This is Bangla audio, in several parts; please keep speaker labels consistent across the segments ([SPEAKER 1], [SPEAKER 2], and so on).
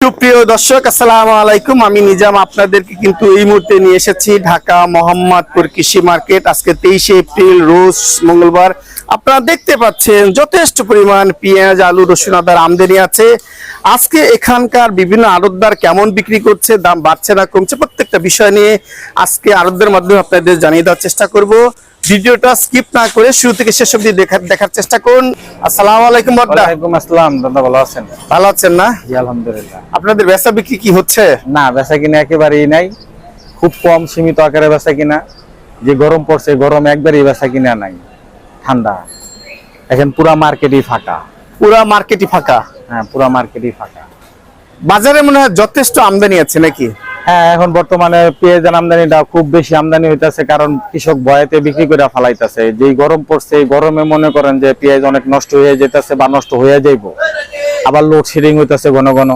[SPEAKER 1] সুপ্রিয় দর্শক, আসসালামু আলাইকুম। আমি নিজাম আপনাদেরকে কিন্তু এই মুহূর্তে নিয়ে এসেছি ঢাকা মোহাম্মদপুর কৃষি মার্কেট। আজকে 23শে এপ্রিল, রোজ মঙ্গলবার। আপনারা দেখতে পাচ্ছেন যথেষ্ট পরিমাণ পেঁয়াজ, আলু, রসুন, আদার আমদানি আছে। আজকে এখানকার বিভিন্ন আড়তদার কেমন বিক্রি করছে, দাম বাড়ছে না কমছে, প্রত্যেকটা বিষয় নিয়ে আজকে আড়তদের মাধ্যমে আপনাদের জানিয়ে দেওয়ার চেষ্টা করব। ভিডিওটা স্কিপ না করে শুরু থেকে শেষ অবধি দেখার চেষ্টা করুন। আসসালামু আলাইকুম বড়দা।
[SPEAKER 2] ওয়ালাইকুম আসসালাম দাদা, ভালো আছেন?
[SPEAKER 1] ভালো আছেন না?
[SPEAKER 2] জি আলহামদুলিল্লাহ।
[SPEAKER 1] আপনাদের বেচা বিক্রি কি হচ্ছে?
[SPEAKER 2] না, বেচা কিনা একেবারেই নাই, খুব কম সীমিত আকারে বেচা কিনা। যে গরম পড়ছে, গরম একবারই বেচা কিনা নাই, ঠান্ডা। এখন পুরা মার্কেটই ফাঁকা।
[SPEAKER 1] পুরা মার্কেটই ফাঁকা?
[SPEAKER 2] হ্যাঁ, পুরা মার্কেটই ফাঁকা।
[SPEAKER 1] বাজারে মনে হয় যথেষ্ট আমদানি আছে নাকি?
[SPEAKER 2] হ্যাঁ, এখন বর্তমানে পেঁয়াজের আমদানিটা খুব বেশি আমদানি হইতাছে, কারণ কৃষক ভয়েতে বিক্রি করে ফালাইতেছে। যেই গরম পড়ছে, এই গরমে মনে করেন যে পেঁয়াজ অনেক নষ্ট হয়ে যেতেছে বা নষ্ট হয়ে যাইব। আবার লোডশেডিং হইতেছে ঘন ঘন,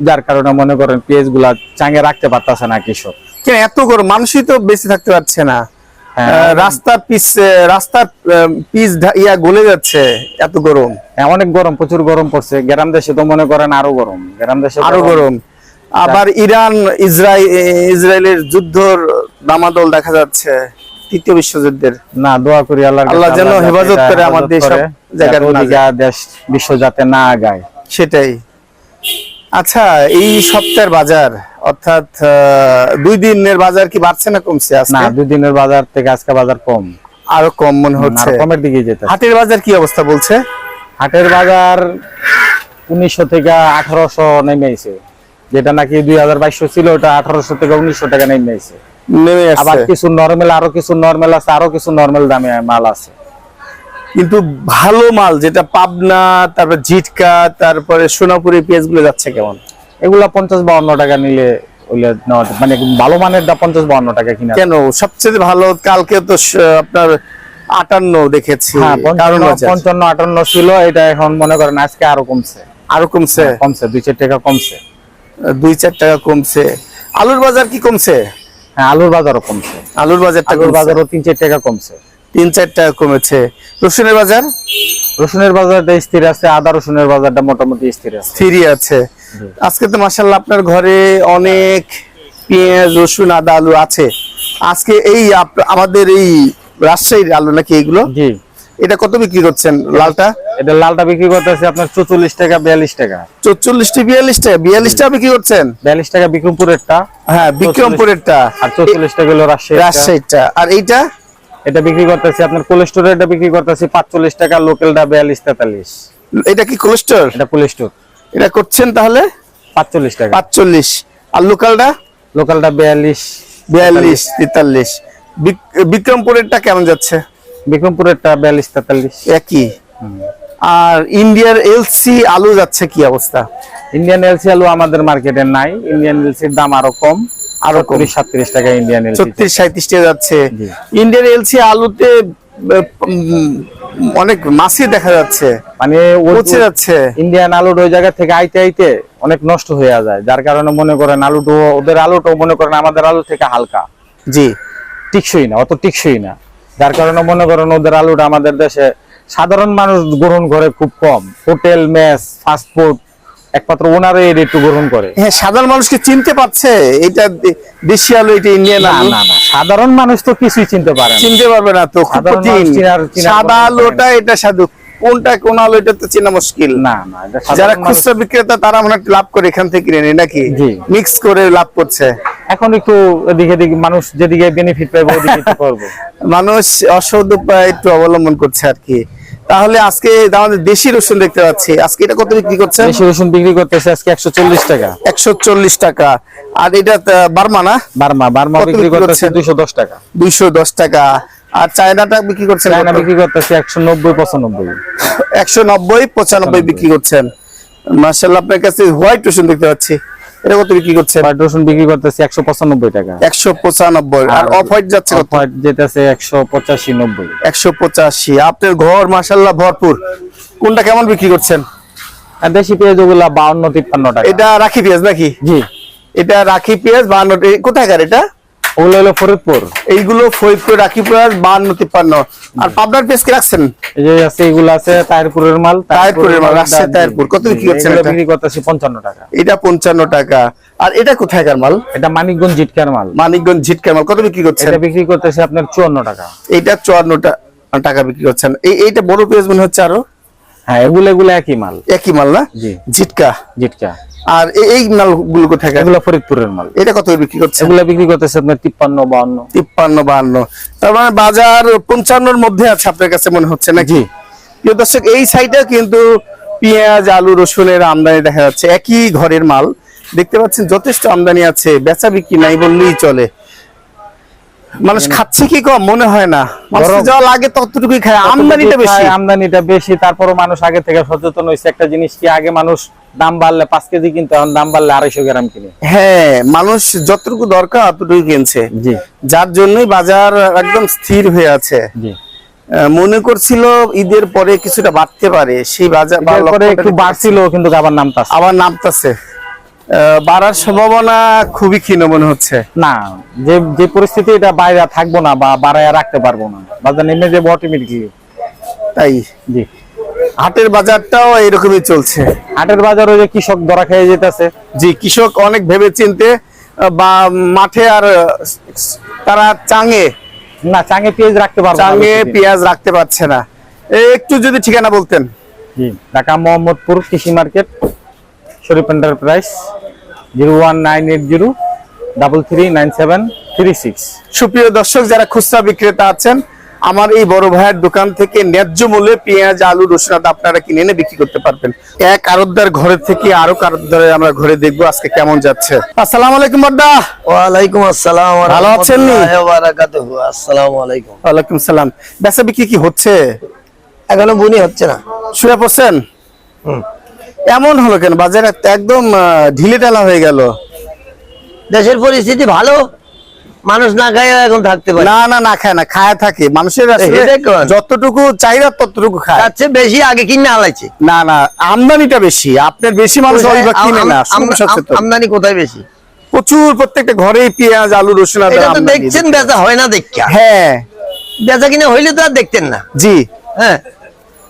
[SPEAKER 2] যার কারণে মনে করেন পেঁয়াজ গুলা চাঙে রাখতে পারতেছে না কৃষক।
[SPEAKER 1] কেন এত গরম? মানুষই তো বেঁচে থাকতে পারছে না। রাস্তার পিচ গলে যাচ্ছে, এত গরম।
[SPEAKER 2] হ্যাঁ, অনেক গরম, প্রচুর গরম পড়ছে। গ্রাম দেশে তো মনে করেন আরো গরম, গ্রাম দেশে
[SPEAKER 1] আরো গরম। আবার ইরান ইসরায়েলের যুদ্ধর দামাদল দেখা যাচ্ছে, তৃতীয় বিশ্বযুদ্ধের।
[SPEAKER 2] না, দোয়া করি
[SPEAKER 1] আল্লাহ যেন হেফাজত করে আমাদের সব জায়গায়,
[SPEAKER 2] দেশ বিশ্ব যাতে না আগায়।
[SPEAKER 1] সেটাই। আচ্ছা, এই সপ্তাহের বাজার অর্থাৎ 2 দিনের বাজার কি বাড়ছে না কমছে?
[SPEAKER 2] না, 2 দিনের বাজার থেকে আজকে বাজার কম,
[SPEAKER 1] আরো কম মনে হচ্ছে,
[SPEAKER 2] কমের দিকে যেতে।
[SPEAKER 1] হাটের বাজার কি অবস্থা বলছে?
[SPEAKER 2] হাটের বাজার 1900 থেকে 1800 নেমেছে, যেটা নাকি 2200 ছিল, ওটা 1800 থেকে 1900 টাকা নেমেছে। আবার কিছু নরমাল, আরো কিছু নরমাল আছে, আরো কিছু নরমাল দামে মাল আছে।
[SPEAKER 1] কিন্তু ভালো মাল যেটা পাবনা, তারপর জিটকা, তারপরে সোনাপুরি পেঁয়াজ গুলো যাচ্ছে কেমন?
[SPEAKER 2] এগুলা 50-52 টাকা নিলে মানে ভালো মানের 50-52 টাকা কিনা।
[SPEAKER 1] কেন সবচেয়ে ভালো? কালকে তো আপনার 58 দেখেছি।
[SPEAKER 2] হ্যাঁ, 55-58 ছিল, এটা এখন মনে করেন আজকে আরো কমছে।
[SPEAKER 1] আরো কমছে?
[SPEAKER 2] কমছে, 2-4 টাকা কমছে।
[SPEAKER 1] 2-4 টাকা কমছে। আলুর বাজার কি কমছে?
[SPEAKER 2] হ্যাঁ, আলুর বাজারও কমছে।
[SPEAKER 1] আলুর বাজারও
[SPEAKER 2] 3-4 টাকা কমছে।
[SPEAKER 1] 3-4 টাকা কমেছে। রসুনের বাজার?
[SPEAKER 2] রসুনের বাজারটা স্থির আছে, আদা রসুনের বাজারটা মোটামুটি স্থির আছে।
[SPEAKER 1] স্থিরই আছে। আজকে তো মাশাআল্লাহ আপনার ঘরে অনেক পেঁয়াজ, রসুন, আদা, আলু আছে। আজকে এই আমাদের এই রাজশাহীর আলু নাকি এগুলো?
[SPEAKER 2] জি।
[SPEAKER 1] এটা কত বিক্রি করছেন লালটা?
[SPEAKER 2] এটা লালটা বিক্রি করতেছে আপনার 44 টাকা 42 টাকা।
[SPEAKER 1] 44 টা 42 টাকা? 42 টাকা বিক্রি করছেন?
[SPEAKER 2] 42 টাকা বিক্রমপুরেরটা।
[SPEAKER 1] হ্যাঁ, বিক্রমপুরেরটা।
[SPEAKER 2] আর 44 টাকা হলো
[SPEAKER 1] রাজশাহীটা। আর এইটা?
[SPEAKER 2] এটা বিক্রি করতেছে আপনার কোলেস্টোর, এটা বিক্রি করতেছে 45 টাকা, লোকালটা 42-43।
[SPEAKER 1] এটা কি কোলেস্টোর?
[SPEAKER 2] এটা কোলেস্টোর।
[SPEAKER 1] এটা করছেন তাহলে
[SPEAKER 2] 45 টাকা।
[SPEAKER 1] 45। আর লোকালটা?
[SPEAKER 2] লোকালটা
[SPEAKER 1] 42-43। বিক্রমপুরেরটা কেমন যাচ্ছে?
[SPEAKER 2] বিক্রমপুরেরটা 42-43
[SPEAKER 1] একই। আর ইন্ডিয়ার এলসি আলু যাচ্ছে কি অবস্থা?
[SPEAKER 2] ইন্ডিয়ান এলসি আলু আমাদের মার্কেটে নাই। ইন্ডিয়ান এলসির দাম আরো কম, আরো 37 টাকা ইন্ডিয়ান এলসি।
[SPEAKER 1] 36-37 টাকা যাচ্ছে। ইন্ডিয়ান এলসি আলুতে অনেক মাছি দেখা যাচ্ছে,
[SPEAKER 2] মানে
[SPEAKER 1] পচে যাচ্ছে।
[SPEAKER 2] ইন্ডিয়ান আলুর ওই জায়গা থেকে আইতে আইতে অনেক নষ্ট হয়ে যায়, যার কারণে মনে করেন আলুটো, ওদের আলুটাও মনে করেন আমাদের আলু থেকে হালকা।
[SPEAKER 1] জি।
[SPEAKER 2] টিকসই না, অত টিকসই না, যার কারণে মনে করেন ওদের আলুটা আমাদের দেশে সাধারণ মানুষ গ্রহণ করে খুব কম। হোটেল, মেস, ফাস্ট ফুড একমাত্র ওনারা এটা একটু গ্রহণ করে।
[SPEAKER 1] হ্যাঁ, সাধারণ মানুষকে চিনতে পারছে এটা দেশি আলু, এটা ইন্ডিয়ান আলু?
[SPEAKER 2] না, সাধারণ মানুষ তো কিছুই চিনতে
[SPEAKER 1] পারবে না তো। সাদা আলুটা এটা সাধু, কোনটা কোন আলু এটা তো চেনা মুশকিল।
[SPEAKER 2] না,
[SPEAKER 1] যারা খুচরা বিক্রেতা তারা মনে লাভ করে এখান থেকে কিনে নাকি মিক্স করে লাভ করছে।
[SPEAKER 2] এখন একটু এদিকে মানুষ যেদিকে বেনিফিট পাইবে ওদিকে একটু করবে।
[SPEAKER 1] মানুষ অসৎ উপায় একটু অবলম্বন করছে আর কি। তাহলে আজকে আমাদের দেশি রসুন দেখতে পাচ্ছি, আজকে এটা কত বিক্রি করছেন?
[SPEAKER 2] দেশি রসুন বিক্রি করতেছে আজকে 140 টাকা।
[SPEAKER 1] 140 টাকা। আর এটা বার্মা না?
[SPEAKER 2] বার্মা বিক্রি করতেছে 210 টাকা।
[SPEAKER 1] 210 টাকা। আর চায়নাটা বিক্রি করছেন?
[SPEAKER 2] চায়না বিক্রি করতেছে 190-95।
[SPEAKER 1] 190-95 বিক্রি করছেন। মাশাআল্লাহ, আপনার কাছে হোয়াইট রসুন দেখতে পাচ্ছি, এটা কত বিক্রি করছেন?
[SPEAKER 2] হোয়াইট রসুন বিক্রি করতেছে 195 টাকা।
[SPEAKER 1] 195। আর অফ হোয়াইট যাচ্ছে কত?
[SPEAKER 2] হোয়াইট যেতেছে 185-90।
[SPEAKER 1] 185। আপনার ঘর মাশাআল্লাহ ভরপুর। কোনটা কেমন বিক্রি করছেন?
[SPEAKER 2] আর দেশি পেঁয়াজ ওগুলা 52-53 টাকা।
[SPEAKER 1] এটা রাখি পেঁয়াজ নাকি?
[SPEAKER 2] জি।
[SPEAKER 1] এটা রাখি পেঁয়াজ 52। কোথাকার এটা?
[SPEAKER 2] ওগুলো হলো ফরিদপুর।
[SPEAKER 1] এইগুলো ফরিদপুর, রাখিপুর 52-53। আর পাবনার পেঁয়াজ কি রাখছেন?
[SPEAKER 2] এই যে আছে, এগুলো আছে তাহিরপুরের মাল।
[SPEAKER 1] তাহিরপুরের মাল, রাজশাহী তাহিরপুর। কত বিক্রি করছেন
[SPEAKER 2] এগুলো
[SPEAKER 1] এটা?
[SPEAKER 2] বিক্রি করতেছি 55 টাকা।
[SPEAKER 1] এটা 55 টাকা। আর এটা কোথায়কার মাল?
[SPEAKER 2] এটা মানিকগঞ্জ জিটকার মাল।
[SPEAKER 1] মানিকগঞ্জ ঝিটকার মাল। কত বিক্রি করছেন?
[SPEAKER 2] এটা বিক্রি করতেছি আপনার 54 টাকা।
[SPEAKER 1] এইটা 54 টাকা বিক্রি করছেন। এইটা বড় পেঁয়াজ মনে হচ্ছে আরো।
[SPEAKER 2] হ্যাঁ, এগুলো একই মাল।
[SPEAKER 1] একই মাল না?
[SPEAKER 2] জি,
[SPEAKER 1] ঝিটকা।
[SPEAKER 2] জিটকা।
[SPEAKER 1] আর এই মালগুলো কোথায়কার?
[SPEAKER 2] এগুলো ফরিদপুরের মাল।
[SPEAKER 1] এটা কত বিক্রি করছেন?
[SPEAKER 2] এগুলো বিক্রি করতেছে আপনার 53, 52।
[SPEAKER 1] 53-52। তার মানে বাজার 55-র মধ্যে আছে আপনার কাছে মনে হচ্ছে নাকি? প্রিয় দর্শক, এই সাইডে কিন্তু পেঁয়াজ, আলু, রসুনের আমদানি দেখা যাচ্ছে। একই ঘরের মাল দেখতে পাচ্ছেন, যথেষ্ট আমদানি আছে, বেচা বিক্রি নাই বললেই চলে। মানুষ খাচ্ছে কি কম? মনে হয় না। মানুষ যা লাগে ততটুকুই খায়, আমদানিটা বেশি।
[SPEAKER 2] আমদানিটা বেশি, তারপরও মানুষ আগে থেকে সচেতন হয়েছে। একটা জিনিস কি, আগে মানুষ দাম বাড়লে 5 কেজি কিনতো, এখন দাম বাড়লে 250 গ্রাম কিনে।
[SPEAKER 1] হ্যাঁ, মানুষ যতটুকু দরকার ততটুকু কিনছে।
[SPEAKER 2] জি,
[SPEAKER 1] যার জন্যই বাজার একদম স্থির হয়ে আছে।
[SPEAKER 2] জি।
[SPEAKER 1] মনে করছিল ঈদের পরে কিছুটা বাড়তে পারে, সেই বাজার
[SPEAKER 2] পরে একটু বাড়ছিল, কিন্তু
[SPEAKER 1] আবার নামতাছে। বাড়ার সম্ভাবনা খুবই ক্ষীণ মনে হচ্ছে।
[SPEAKER 2] না, যে যে পরিস্থিতি, এটা বাইরে থাকবো না বা বাড়ায় রাখতে পারবো না, বাজার নেমে যাবো অটোমেটিকলি।
[SPEAKER 1] তাই
[SPEAKER 2] জি,
[SPEAKER 1] হাটের বাজারটাও এরকমই চলছে।
[SPEAKER 2] হাটের বাজার ওই যে কৃষক ধরা খেয়ে যেতেছে।
[SPEAKER 1] জি, কৃষক অনেক ভেবে চিনতে বা মাঠে আর তারা চাঙে
[SPEAKER 2] পেঁয়াজ রাখতে পারবো না।
[SPEAKER 1] চাঙে পেঁয়াজ রাখতে পারছে না। একটু যদি ঠিকানা বলতেন।
[SPEAKER 2] জি, ঢাকা মোহাম্মদপুর কৃষি মার্কেট, শরীফ এন্টারপ্রাইজ, 01903397336।
[SPEAKER 1] সুপ্রিয় দর্শক, যারা খুচরা বিক্রেতা আছেন, আমার এই বড় ভাইয়ের দোকান থেকে ন্যায্য মূল্যে পেঁয়াজ, আলু, রসুন আদা আপনারা কিনে এনে বিক্রি করতে পারবেন। এক আড়তদার ঘরে থেকে আরো আড়তদারে আমরা ঘরে দেখবো আজকে কেমন যাচ্ছে। আসসালামু আলাইকুম বড়দা।
[SPEAKER 3] ওয়ালাইকুম আসসালাম ওয়া
[SPEAKER 1] ভালো আছেন নি?
[SPEAKER 3] রাহমাতুল্লাহি ওয়া বারাকাতুহু। আসসালামু আলাইকুম।
[SPEAKER 1] ওয়ালাইকুম সালাম। বেচা বিক্রি কি হচ্ছে?
[SPEAKER 3] এখনো বুনি হচ্ছে না।
[SPEAKER 1] শুয়ে পড়ছেন? এমন হলো কেন? বাজারে একদম ঢিলে ঢালা হয়ে গেল।
[SPEAKER 3] দেশের পরিস্থিতি ভালো, মানুষ না খায় এখন থাকতে পারে
[SPEAKER 1] না না, না খায় না, খায় থাকে। মানুষের আসলে
[SPEAKER 3] এটা কোন?
[SPEAKER 1] যতটুকু চাহিদা ততটুকু খায়।
[SPEAKER 3] তার চেয়ে বেশি আগে কিনে আলাইছে।
[SPEAKER 1] না না, আমদানিটা বেশি। আপনার বেশি মানুষ হয়তো কিনে না।
[SPEAKER 3] আমদানি কোথায় বেশি?
[SPEAKER 1] প্রচুর, প্রত্যেকটা ঘরে পেঁয়াজ, আলু, রসুন আদা
[SPEAKER 3] এটা তো
[SPEAKER 1] আমদানি।
[SPEAKER 3] দেখছেন, বেচা হয় না দেখা।
[SPEAKER 1] হ্যাঁ,
[SPEAKER 3] বেচা কিনে হইলে তো আর দেখতেন না।
[SPEAKER 1] জি।
[SPEAKER 3] হ্যাঁ,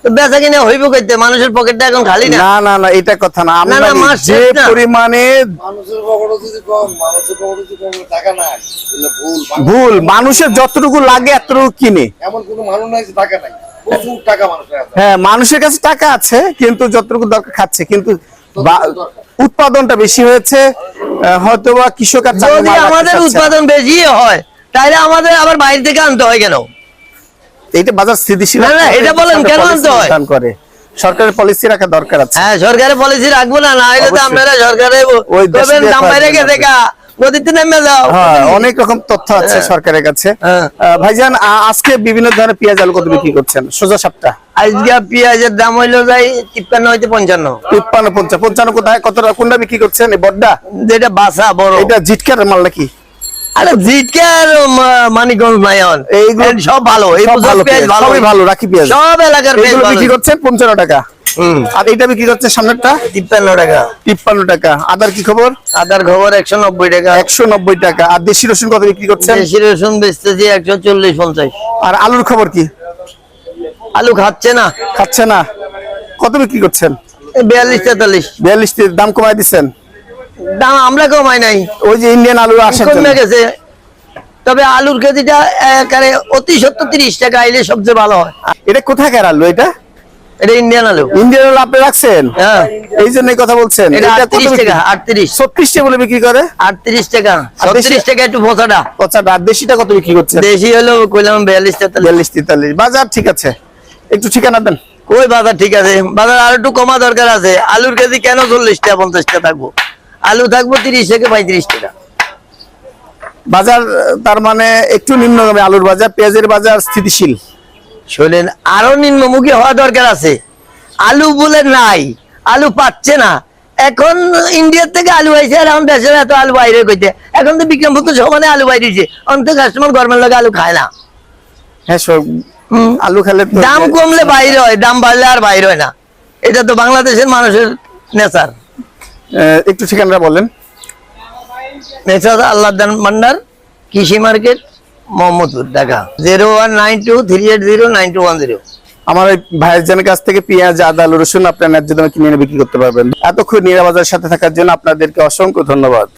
[SPEAKER 3] তো বেচা কিনে হইব কইতে, মানুষের পকেটটা এখন খালি না।
[SPEAKER 1] না না না, এটা কথা না।
[SPEAKER 3] না,
[SPEAKER 1] আমদানি
[SPEAKER 3] মাস
[SPEAKER 1] যে
[SPEAKER 3] শেষ না।
[SPEAKER 1] পরিমাণে
[SPEAKER 4] মানুষের পকেটে যদি কম, মানুষের পকেটে যদি কম টাকা নাই, তাহলে ভুল।
[SPEAKER 1] ভুল। মানুষের যতটুকু লাগে এতটুকু কিনে।
[SPEAKER 4] এমন কোনো মানুষ নাই যে টাকা নাই, প্রচুর টাকা মানুষের আছে।
[SPEAKER 1] হ্যাঁ, মানুষের কাছে টাকা আছে, কিন্তু যতটুকু দরকার খাচ্ছে, কিন্তু উৎপাদনটা বেশি হয়েছে। হয়তোবা কৃষক আর চাকরি
[SPEAKER 3] যদি
[SPEAKER 1] মাল রাখতে
[SPEAKER 3] আমাদের
[SPEAKER 1] চাচ্ছে না।
[SPEAKER 3] উৎপাদন বেশি হয়, তাহলে আমাদের আবার বাইরে থেকে আনতে হয় কেন?
[SPEAKER 1] এইটা বাজার স্থিতিশীল।
[SPEAKER 3] না, না, এটা বলেন, কেন আনতে হয়?
[SPEAKER 1] করে সরকারের পলিসি রাখা দরকার আছে।
[SPEAKER 3] হ্যাঁ, সরকারের পলিসি রাখবো না, না হলে তো
[SPEAKER 1] অবশ্যই।
[SPEAKER 3] আপনারা সরকারে
[SPEAKER 1] ওই দেশে
[SPEAKER 3] বলবেন দাম
[SPEAKER 1] দিয়ে
[SPEAKER 3] বাইরে
[SPEAKER 1] খাওয়ার
[SPEAKER 3] গেছে
[SPEAKER 1] জন্য।
[SPEAKER 3] কা, নদীতে নেমে যাও।
[SPEAKER 1] হ্যাঁ, অনেক রকম তথ্য আছে সরকারের কাছে।
[SPEAKER 3] হ্যাঁ।
[SPEAKER 1] ভাইজান, আজকে বিভিন্ন ধরনের পেঁয়াজ, আলু কত বিক্রি করছেন? সোজা সাপটা
[SPEAKER 3] আজকে পেঁয়াজের দাম হইলো যাই 53 হইতে 55।
[SPEAKER 1] 53, 50, 55 কোথায়? কত কোনটা বিক্রি করছেন? এই বড্ডা,
[SPEAKER 3] যেটা বাসা বড়।
[SPEAKER 1] এটা জিটকার মাল নাকি?
[SPEAKER 3] আরে জিটকার মানিকগঞ্জ নাই এখন।
[SPEAKER 1] এইগুলো
[SPEAKER 3] সব ভালো, এই
[SPEAKER 1] সব
[SPEAKER 3] পুজোর
[SPEAKER 1] ভালো
[SPEAKER 3] পেঁয়াজ
[SPEAKER 1] পেঁয়াজ,
[SPEAKER 3] ভালো।
[SPEAKER 1] সবই ভালো, রাখি পেঁয়াজ।
[SPEAKER 3] সব এলাকার পেঁয়াজ
[SPEAKER 1] এগুলো
[SPEAKER 3] ভালো।
[SPEAKER 1] বিক্রি করছেন 55 টাকা।
[SPEAKER 3] হুম,
[SPEAKER 1] আর এটা বিক্রি করছে সামনেরটা
[SPEAKER 3] 53 টাকা।
[SPEAKER 1] 53 টাকা। আদার কি খবর?
[SPEAKER 3] আদার খবর 190 টাকা।
[SPEAKER 1] 190 টাকা। আর দেশি রসুন কত বিক্রি করছেন?
[SPEAKER 3] দেশি রসুন বেচতেছি 140-50।
[SPEAKER 1] আর আলুর খবর কি?
[SPEAKER 3] আলু খাচ্ছে না,
[SPEAKER 1] খাচ্ছে না। কত বিক্রি করছেন?
[SPEAKER 3] 42-43।
[SPEAKER 1] 42 দাম কমাই দিচ্ছেন।
[SPEAKER 3] দাম আমরা কমাই নাই,
[SPEAKER 1] ওই যে ইন্ডিয়ান আলু আসে
[SPEAKER 3] কমে গেছে। তবে আলুর কেজিটা একেবারে অতি 70-30 টাকা আইলে সবচেয়ে ভালো হয়।
[SPEAKER 1] এটা কোথাকার আলু? এটা
[SPEAKER 3] এটা ইন্ডিয়ান আলু।
[SPEAKER 1] ইন্ডিয়ান আলু আপনি রাখছেন?
[SPEAKER 3] হ্যাঁ,
[SPEAKER 1] এই জন্য কথা বলছেন।
[SPEAKER 3] এটা
[SPEAKER 1] এটা কত
[SPEAKER 3] 38
[SPEAKER 1] বিক্রি?
[SPEAKER 3] টাকা। 38
[SPEAKER 1] 36 টাকা বলে বিক্রি করে।
[SPEAKER 3] 38 টাকা।
[SPEAKER 1] আর দেশি?
[SPEAKER 3] 36 টাকা একটু পচাটা।
[SPEAKER 1] পচাটা। আর দেশিটা কত বিক্রি করছেন?
[SPEAKER 3] দেশি হলো কইলাম 42-43।
[SPEAKER 1] 42-43। বাজার ঠিক আছে। একটু ঠিকানা দেন।
[SPEAKER 3] ওই বাজার ঠিক আছে, বাজার আর একটু কমা দরকার আছে। আলুর কেজি কেন 40 টাকা 50 টাকা থাকবো? আলু থাকবো 30 থেকে 35 টাকা।
[SPEAKER 1] বাজার তার মানে একটু নিম্নগামী আলুর বাজার, পেঁয়াজের বাজার স্থিতিশীল।
[SPEAKER 3] শোনেন, আরো নিম্নমুখী হওয়া দরকার আছে। আলু বলে নাই, আলু পাচ্ছে না। এখন ইন্ডিয়ার থেকে আলু আইছে, আর এখন দেশের এত আলু বাইরে কইতে। এখন তো বিক্রমপুর সমানে আলু বাইরেছে, অন্ত কাস্টমার গরমের লগে আলু খায় না।
[SPEAKER 1] হ্যাঁ,
[SPEAKER 3] হুম।
[SPEAKER 1] আলু খেলে তো
[SPEAKER 3] দাম কমলে বাইরে হয়, দাম বাড়লে আর বাইরে হয় না। এটা তো বাংলাদেশের মানুষের নেচার।
[SPEAKER 1] একটু ঠিকানা বলেন।
[SPEAKER 3] নেচার আল্লাহ দান ভান্ডার, কৃষি মার্কেট, মোহাম্মদপুর, ঢাকা 019238092110।
[SPEAKER 1] আমার এই ভাইজানের কাছ থেকে পেঁয়াজ, আদা, রসুন আপনার ন্যায্য দামে কিনে এনে বিক্রি করতে পারবেন। এতক্ষণ নিরাপদার সাথে থাকার জন্য আপনাদেরকে অসংখ্য ধন্যবাদ।